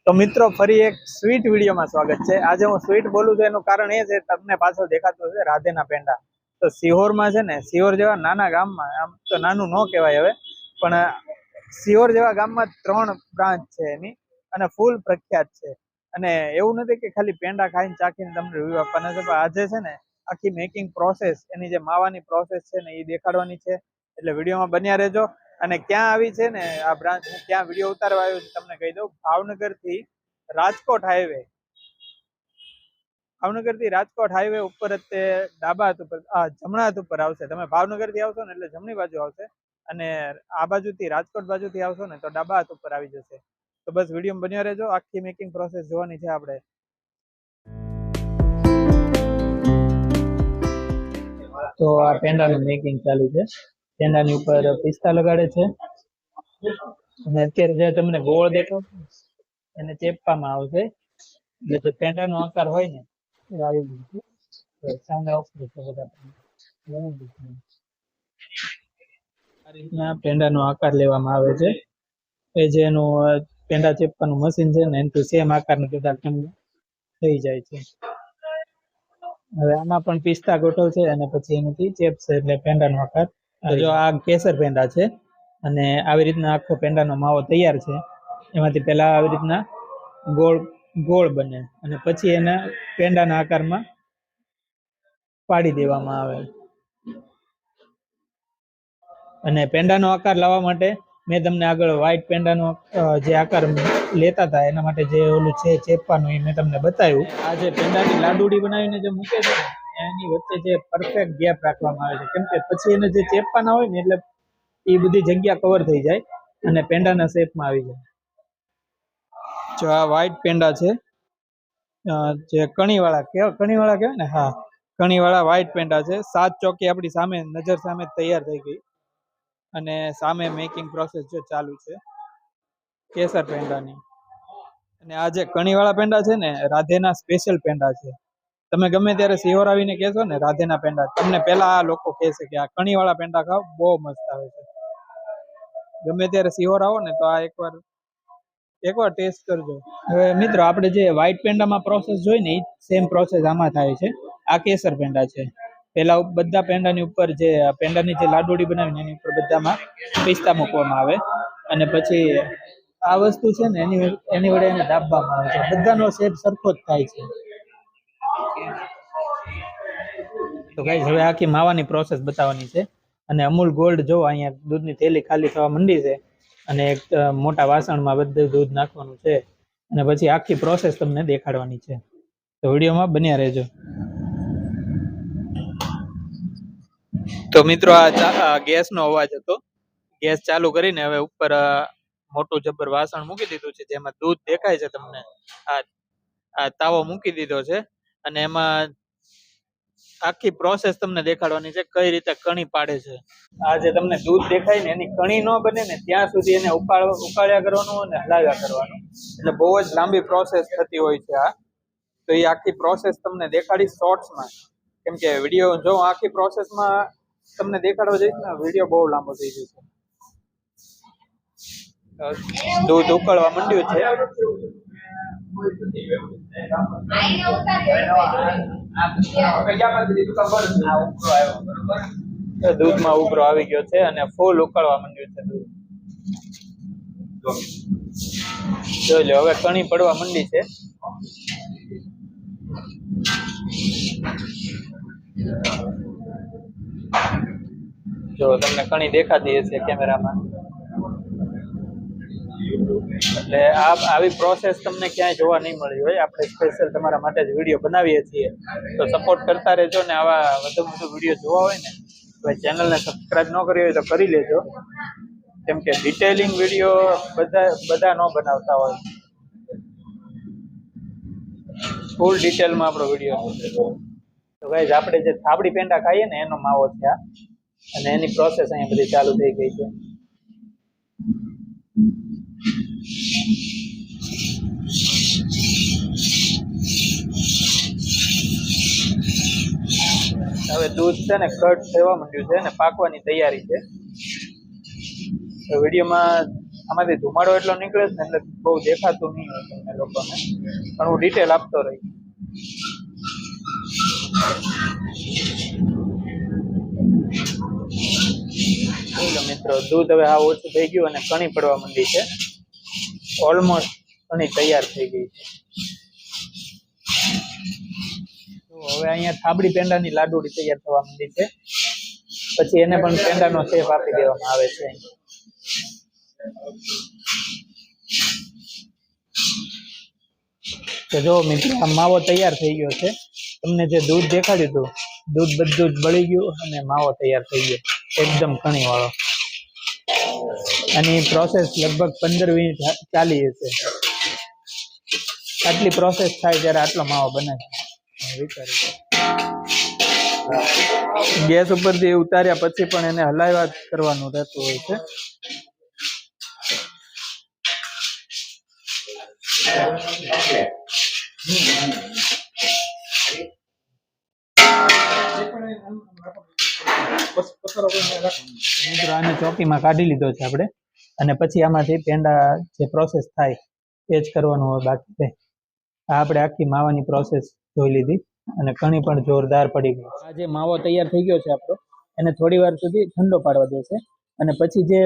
તો મિત્રો ફરી એક સ્વીટ વિડીયોમાં સ્વાગત છે। આજે હું સ્વીટ બોલું છું એનું કારણ એ છે, તમને પાછળ દેખાતું છે રાધેના પેંડા। તો સિહોરમાં છે ને, સિહોર જેવા નાના ગામમાં, આમ તો નાનું ન કહેવાય હવે, પણ સિહોર જેવા ગામમાં 3 બ્રાન્ચ છે એની, અને ફૂલ પ્રખ્યાત છે। અને એવું નથી કે ખાલી પેંડા ખાઈને ચાખીને તમને રિવ્યુ આપવાના છે, પણ આજે છે ને આખી મેકિંગ પ્રોસેસ, એની જે માવાની પ્રોસેસ છે ને એ દેખાડવાની છે। એટલે વિડીયોમાં બન્યા રહેજો। અને ક્યાં આવી છે ને આ બ્રાન્ચ, હું ક્યાં વિડીયો ઉતારવા આવ્યો છું તમને કહી દઉં। ભાવનગર થી રાજકોટ હાઈવે, ભાવનગર થી રાજકોટ હાઈવે ઉપર જ તે ડાબા હાથ ઉપર, જમણા હાથ ઉપર આવશે। તમે ભાવનગર થી આવશો ને એટલે જમણી બાજુ આવશે, અને આ બાજુથી રાજકોટ બાજુથી આવશો ને તો ડાબા હાથ ઉપર આવી જશે। તો બસ વિડીયો બન્યા રહેજો, આખી મેકિંગ પ્રોસેસ જોવાની છે આપણે। તો આ પેંડાનું મેકિંગ ચાલુ છે। પેંડાની ઉપર પિસ્તા લગાડે છે, અને અત્યારે જે તમને ગોળ દેખો એને ચેપવામાં આવશે, એટલે જે પેંડાનો આકાર હોય ને એ આવી ગયો સામે ઓફર છે બધા। આ રીતના પેંડાનો આકાર લેવામાં આવે છે। એ જે એનું પેંડા ચેપવાનું મશીન છે ને એનું સેમ આકારનું પેંડા થઈ જાય છે। હવે આમાં પણ પિસ્તા ગોઠવશે અને પછી એનાથી ચેપશે એટલે પેંડાનો આકાર। જો આ કેસર પેંડા છે, અને આવી રીતના આખો પેંડાનો માવો તૈયાર છે। એમાંથી પેલા આવી રીતના ગોળ ગોળ બને, અને પછી એના પેંડાના આકારમાં પાડી દેવામાં આવે। અને પેંડાનો આકાર લાવવા માટે મેં તમને આગળ વ્હાઈટ પેંડાનો જે આકાર લેતા હતા એના માટે જે ઓલું છે ચેપવાનું, એ મેં તમને બતાવ્યું। આ જે પેંડાની લાડુડી બનાવીને જે મૂકે છે ને એની વચ્ચે જે પરફેક્ટ ગેપ રાખવામાં આવે છે, કેમ કે પછી એને જે ચેપવાના હોય ને એટલે એ બધી જગ્યા કવર થઈ જાય અને પેંડાના શેપમાં આવી જાય। જો આ વ્હાઈટ પેંડા છે, જે કણીવાળા કહેવાય ને, હા કણીવાળા વ્હાઈટ પેંડા છે। 7 ચોકી આપણી સામે, નજર સામે તૈયાર થઈ ગઈ, અને સામે મેકિંગ પ્રોસેસ જો ચાલુ છે કેસર પેંડાની। અને આ જે કણીવાળા પેંડા છે ને રાધેના સ્પેશિયલ પેંડા છે। તમે ગમે ત્યારે સિહોર આવીને કહેશો ને રાધેના પેંડા, તમને પેલા આ લોકો કહેશે કે આ કણીવાળા પેંડા ખાવ, બહુ મસ્ત આવે છે। ગમે ત્યારે સિહોર આવો ને તો આ એકવાર ટેસ્ટ કરજો। હવે મિત્રો આપણે જે વ્હાઈટ પેંડામાં પ્રોસેસ જોઈ ને એ સેમ પ્રોસેસ આમાં થાય છે। આ કેસર પેંડા છે। પેલા બધા પેંડાની ઉપર જે પેંડાની જે લાડુડી બનાવીને એની ઉપર બધામાં પિસ્તા મૂકવામાં આવે, અને પછી આ વસ્તુ છે ને એની વડે એને દાબવામાં આવે છે। બધાનો શેપ સરખો જ થાય છે। તો ગાઈસ હવે આખી માવાની પ્રોસેસ બતાવવાની છે। અને અમૂલ ગોલ્ડ જો અહીંયા દૂધની થેલી ખાલી થવા માંડી છે, અને એક મોટા વાસણમાં બધું દૂધ નાખવાનું છે, અને પછી આખી પ્રોસેસ તમને દેખાડવાની છે। તો વિડીયોમાં બન્યા રહેજો। તો મિત્રો આ ગેસનો અવાજ હતો। ગેસ ચાલુ કરીને હવે ઉપર મોટું જબર વાસણ મૂકી દીધું છે, જેમાં દૂધ દેખાય છે તમને। આ તાવો મૂકી દીધો છે, અને એમાં આખી પ્રોસેસ તમને દેખાડવાની છે, કઈ રીતે કણી પાડે છે। આ જે તમને દૂધ દેખાય ને એની કણી ન બને ને ત્યાં સુધી એને ઉકાળ્યા કરવાનું અને હલાવ્યા કરવાનું, એટલે બહુ જ લાંબી પ્રોસેસ થતી હોય છે આ। તો એ આખી પ્રોસેસ તમને દેખાડી શોર્ટ્સમાં, કેમ કે વિડીયો જો આખી પ્રોસેસમાં તમને દેખાડવા જઈશ ને વિડીયો બહુ લાંબો થઈ જશે। દૂધ ઉકળવા માંડ્યું છે, દૂધમાં ઉભરો આવી ગયો છે અને ફૂલ ઉકળવા માંડ્યું છે દૂધ। જોઈ લો હવે કણી પડવા માંડી છે। જો તમને કણી દેખાતી હશે કેમેરામાં, એટલે આવી પ્રોસેસ તમને ક્યાંય જોવા નહીં મળી હોય। આપણે સ્પેશિયલ તમારા માટે જ વિડીયો બનાવીએ છીએ, તો સપોર્ટ કરતા રહેજો ને આવા વધુ વિડીયો જોવા હોય ને તો ચેનલને સબસ્ક્રાઇબ ન કરી હોય તો કરી લેજો, કેમ કે ડિટેલિંગ વિડીયો બધા ન બનાવતા હોય। ફૂલ ડિટેલમાં આપણો વિડીયો છે। તો ગાઈઝ આપણે જે થાબડી પેંડા ખાઈએ ને એનો માવો છે આ, અને એની પ્રોસેસ અહીંયા બધી ચાલુ થઈ ગઈ છે। હવે દૂધ છે ને કટ થવા માંડ્યું છે અને પાકવાની તૈયારી છે। તો વિડીયોમાં આમાંથી ધુમાડો એટલો નીકળે છે ને એટલે બહુ દેખાતું નહીં હોય તમને લોકોને, પણ હું ડિટેલ આપતો રહી. બોલો મિત્રો, દૂધ હવે આ ઓછું થઈ ગયું અને કણી પડવા માંડી છે. ઓલમોસ્ટ કણી તૈયાર થઈ ગઈ છે. હવે અહીંયા થાબડી પેંડાની લાડુડી તૈયાર થવા માંડી છે. પછી એને પણ પેંડાનો શેપ આપી દેવામાં આવે છે. તો જો મિત્રો, આ માવો તૈયાર થઈ ગયો છે. તમને જે દૂધ દેખાડ્યું હતું, દૂધ બધું જ બળી ગયું અને માવો તૈયાર થઈ ગયો એકદમ કણી વાળો. આની પ્રોસેસ લગભગ 15 મિનિટ ચાલી હશે. આટલી પ્રોસેસ થાય ત્યારે આટલો માવો બને છે. ગેસ ઉપરથી ઉતાર્યા પછી પણ એને હલાવ્યા કરવાનું રહેતું હોય છે. મિત્રો, આને ચોકીમાં કાઢી લીધો છે આપણે, અને પછી આમાંથી પેંડા જે પ્રોસેસ થાય એ જ કરવાનું હોય બાકી છે. આ આપણે આખી માવાની પ્રોસેસ જોઈ લીધી અને કણી પણ જોરદાર પડી ગઈ. આ જે માવો તૈયાર થઈ ગયો છે આપણો, એને થોડી વાર સુધી ઠંડો પાડવા દેશે અને પછી જે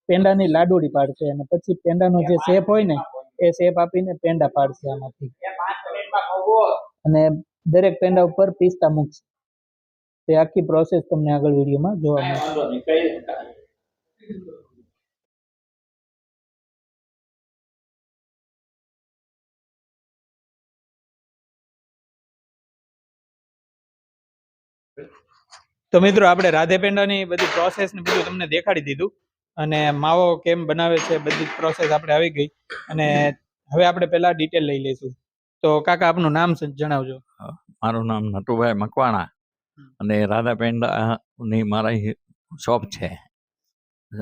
પેંડાની લાડુડી પાડશે અને પછી પેંડાનો જે શેપ હોય ને એ શેપ આપીને પેંડા પાડશે આમાંથી, અને દરેક પેંડા ઉપર પિસ્તા મૂકશે. તે આખી પ્રોસેસ તમને આગળ વિડીયોમાં જોવા મળશે. તો મિત્રો, આપણે રાધે પેંડાની બધી પ્રોસેસ ને બધું તમને દેખાડી દીધું અને માવો કેમ બનાવે છે બધી પ્રોસેસ આપણે આવી ગઈ. અને હવે આપણે પહેલા ડિટેલ લઈ લઈશું. તો કાકા, આપનું નામ જણાવજો. મારું નામ નટુભાઈ મકવાણા અને રાધા પેંડા ની મારી શોપ છે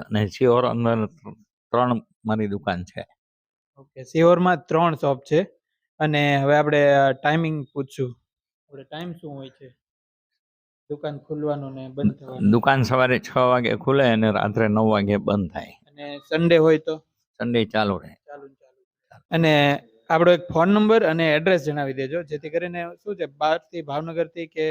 અને સિહોર અંદર 3 મારી દુકાન છે. ઓકે, સિહોરમાં 3 શોપ છે. અને હવે આપણે ટાઈમિંગ પૂછશું. આપણે ટાઈમ શું હોય છે દુકાન ખુલવાનું ને બંધ થવાનું? દુકાન સવારે 6 વાગે ખુલે અને રાત્રે 9 વાગે બંધ થાય. અને સન્ડે હોય તો સન્ડે ચાલુ રહે. અને આપણો એક ફોન નંબર અને એડ્રેસ જણાવી દેજો, જેથી કરીને શું છે, બહારથી ભાવનગરથી કે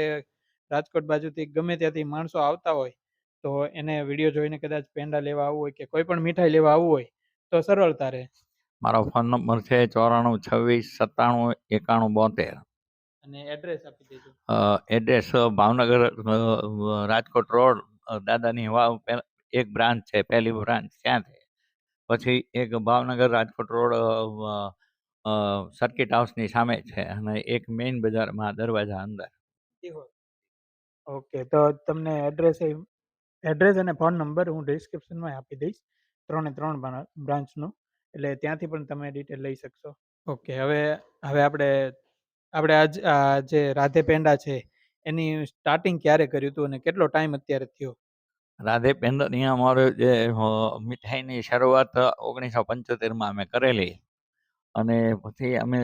રાજકોટ બાજુથી ગમે ત્યાંથી માણસો આવતા હોય તો એને વિડીયો જોઈને કદાચ પેંડા લેવા આવવું હોય કે કોઈ પણ મીઠાઈ લેવા આવવું હોય તો સરળતા રહે. મારો ફોન નંબર છે 94 26 97 91 72. અને એડ્રેસ આપી દેજો. એડ્રેસ ભાવનગર રાજકોટ રોડ દાદાની વાવ એક બ્રાન્ચ છે, પહેલી બ્રાન્ચ ત્યાં છે. પછી એક ભાવનગર રાજકોટ રોડ સર્કિટ હાઉસની સામે છે અને એક મેઇન બજારમાં દરવાજા અંદર. ઓકે, તો તમને એડ્રેસ અને ફોન નંબર હું ડિસ્ક્રિપ્શનમાં આપી દઈશ, 3 બ્રાન્ચનું, એટલે ત્યાંથી પણ તમે ડિટેલ લઈ શકશો. ઓકે, હવે આપણે આ જે રાધે પેંડા છે એની સ્ટાર્ટિંગ ક્યારે કર્યું હતું અને કેટલો ટાઈમ અત્યારે થયો? રાધે પેંડાની અમારે જે મીઠાઈની શરૂઆત 1975માં અમે કરેલી અને પછી અમે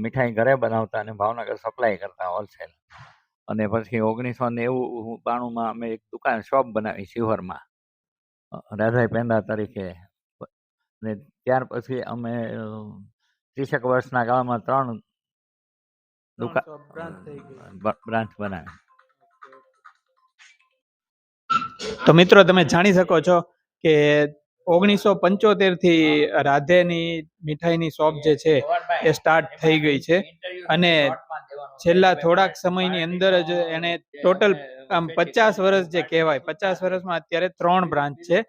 મીઠાઈ ઘરે બનાવતા અને ભાવનગર સપ્લાય કરતા હોલસેલ. અને પછી 1990-92માં અમે એક દુકાન શોપ બનાવી સિહોરમાં રાધા પેંડા તરીકે. અને ત્યાર પછી અમે 30 વર્ષના ગાળામાં 3 દુકાન બ્રાન્ચ બનાવી. તો મિત્રો, તમે જાણી શકો છો કે 1975 રાધેની મીઠાઈની શોપ જે છે એ સ્ટાર્ટ થઈ ગઈ છે અને છેલ્લા થોડાક સમયની અંદર જ એને ટોટલ 50 વર્ષ જે કહેવાય, 50 વર્ષમાં અત્યારે 3 બ્રાન્ચ છે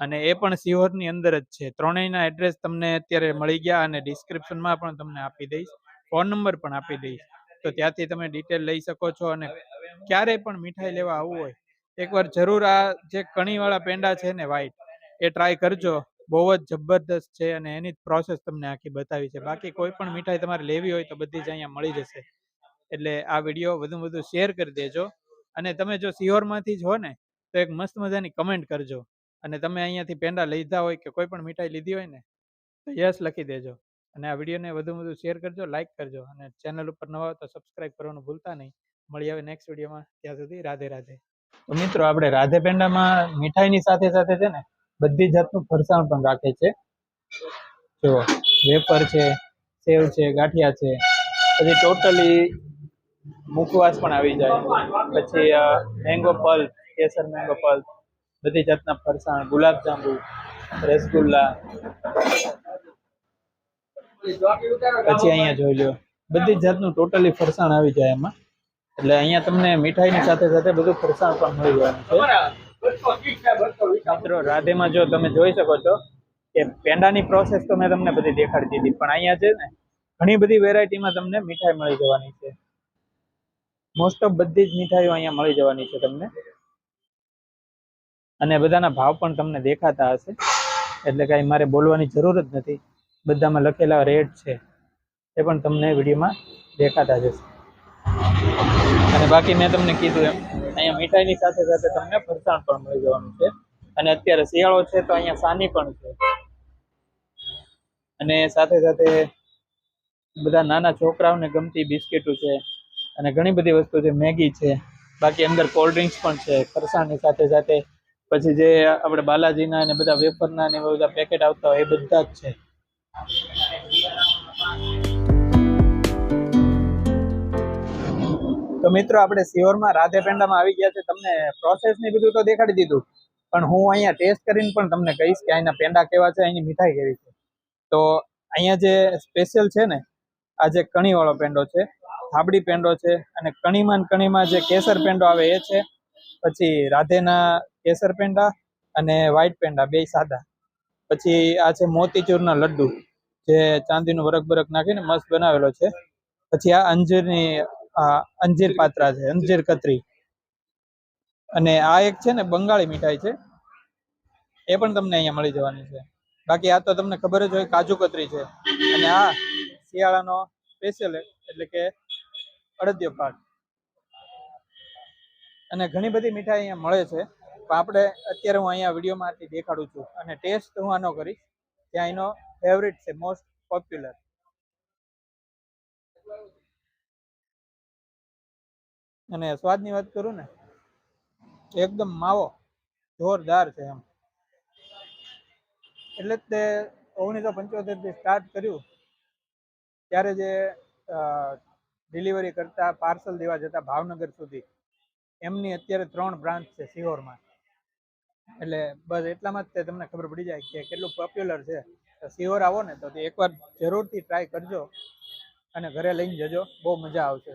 અને એ પણ સિહોરની અંદર જ છે. ત્રણેયના એડ્રેસ તમને અત્યારે મળી ગયા અને ડિસ્ક્રિપ્શનમાં પણ તમને આપી દઈશ, ફોન નંબર પણ આપી દઈશ, તો ત્યાંથી તમે ડિટેલ લઈ શકો છો. અને ક્યારેય પણ મીઠાઈ લેવા આવવું હોય એકવાર જરૂર આ જે કણીવાળા પેંડા છે ને વ્હાઈટ, એ ટ્રાય કરજો. બહુ જ જબરદસ્ત છે અને એની પ્રોસેસ તમને આખી બતાવી છે. બાકી કોઈ પણ મીઠાઈ તમારે લેવી હોય તો બધી જ અહીંયા મળી જશે. એટલે આ વિડીયો વધુ શેર કરી દેજો. અને તમે જો સિહોરમાંથી જ હો ને તો એક મસ્ત મજાની કમેન્ટ કરજો. અને તમે અહીંયાથી પેંડા લીધા હોય કે કોઈ પણ મીઠાઈ લીધી હોય ને તો યસ લખી દેજો. અને આ વિડીયોને વધુ શેર કરજો, લાઇક કરજો અને ચેનલ ઉપર નવા હોય તો સબસ્ક્રાઈબ કરવાનું ભૂલતા નહીં. મળી આવે નેક્સ્ટ વિડીયોમાં. ત્યાં સુધી રાધે રાધે. તો મિત્રો, આપણે રાધે પેંડામાં મીઠાઈની સાથે સાથે છે ને બધી જાતનું ફરસાણ પણ રાખે છે. જો વેફર છે, સેવ છે, ગાંઠિયા છે, પછી ટોટલી મુખવાસ પણ આવી જાય, પછી મેંગો પલ્પ, કેસર મેંગો પલ્પ, બધી જાતના ફરસાણ, ગુલાબજાંબુ, રસગુલ્લા, પછી અહીંયા જોઈ લો બધી જ જાતનું ટોટલી ફરસાણ આવી જાય એમાં. એટલે અહીંયા તમને મીઠાઈની સાથે સાથે બધું ફરસાણ પણ મળી જવાનું છે. મિત્રો રાધેમાં જો તમે જોઈ શકો છો કે પેંડાની પ્રોસેસ તો મેં તમને બધી દેખાડી દીધી, પણ અહીંયા છે ને ઘણી બધી વેરાયટીમાં તમને મીઠાઈ મળી જવાની છે. મોસ્ટ ઓફ બધી જ મીઠાઈઓ અહીંયા મળી જવાની છે તમને, અને બધાના ભાવ પણ તમને દેખાતા હશે, એટલે કાંઈ મારે બોલવાની જરૂર જ નથી. બધામાં લખેલા રેટ છે એ પણ તમને વિડીયોમાં દેખાતા જશે. અને બાકી મેં તમને કીધું એમ અહીંયા મીઠાઈની સાથે સાથે તમને ફરસાણ પણ મળી જવાનું છે. અને અત્યારે શિયાળો છે તો અહીંયા સાની પણ છે, અને સાથે સાથે બધા નાના છોકરાઓને ગમતી બિસ્કીટો છે, અને ઘણી બધી વસ્તુ છે, મેગી છે, બાકી અંદર કોલ્ડ ડ્રિંક્સ પણ છે ફરસાણની સાથે સાથે. પછી જે આપણે બાલાજીના અને બધા વેફરના ને બધા પેકેટ આવતા હોય એ બધા જ છે. તો મિત્રો આપણે સિહોરમાં રાધે પેંડામાં આવી ગયા છે. તમને પ્રોસેસ ને બધું તો દેખાડી દીધું, પણ હું અહીંયા ટેસ્ટ કરીને પણ તમને કહીશ કે અહીંના પેંડા કેવા છે, અહીંની મીઠાઈ કેવી છે. તો અહીંયા જે સ્પેશિયલ છે ને, આ જે કણીવાળો પેંડો છે, થાબડી પેંડો છે, અને કણીમાં જે કેસર પેંડો આવે એ છે. પછી રાધેના કેસર પેંડા અને વ્હાઈટ પેંડા બે સાદા. પછી આ છે મોતીચૂરના લડ્ડુ, જે ચાંદીનું વરખ બરખ નાખીને મસ્ત બનાવેલો છે. પછી આ અંજીર પાત્રા છે, અંજીર કતરી. અને આ એક છે ને બંગાળી મીઠાઈ છે, એ પણ તમને અહીંયા મળી જવાની છે. બાકી આ તો તમને ખબર જ હોય, કાજુ કતરી છે. અને આ શિયાળાનો સ્પેશિયલ એટલે કે અડદિયો પાક. અને ઘણી બધી મીઠાઈ અહીંયા મળે છે, પણ આપણે અત્યારે હું અહીંયા વિડીયોમાંથી દેખાડું છું, અને ટેસ્ટ હું આનો કરીશ ત્યાં એનો ફેવરિટ છે, મોસ્ટ પોપ્યુલર. અને સ્વાદની વાત કરું ને, એકદમ માવો જોરદાર છે એમ. એટલે જ તે 1975 થી સ્ટાર્ટ કર્યું ત્યારે જે ડિલિવરી કરતા, પાર્સલ દેવા જતા ભાવનગર સુધી, એમની અત્યારે 3 બ્રાન્ચ છે સિહોરમાં. એટલે બસ એટલામાં જ તમને ખબર પડી જાય કે કેટલું પોપ્યુલર છે. સિહોર આવો ને તો એકવાર જરૂરથી ટ્રાય કરજો અને ઘરે લઈને જજો, બહુ મજા આવશે.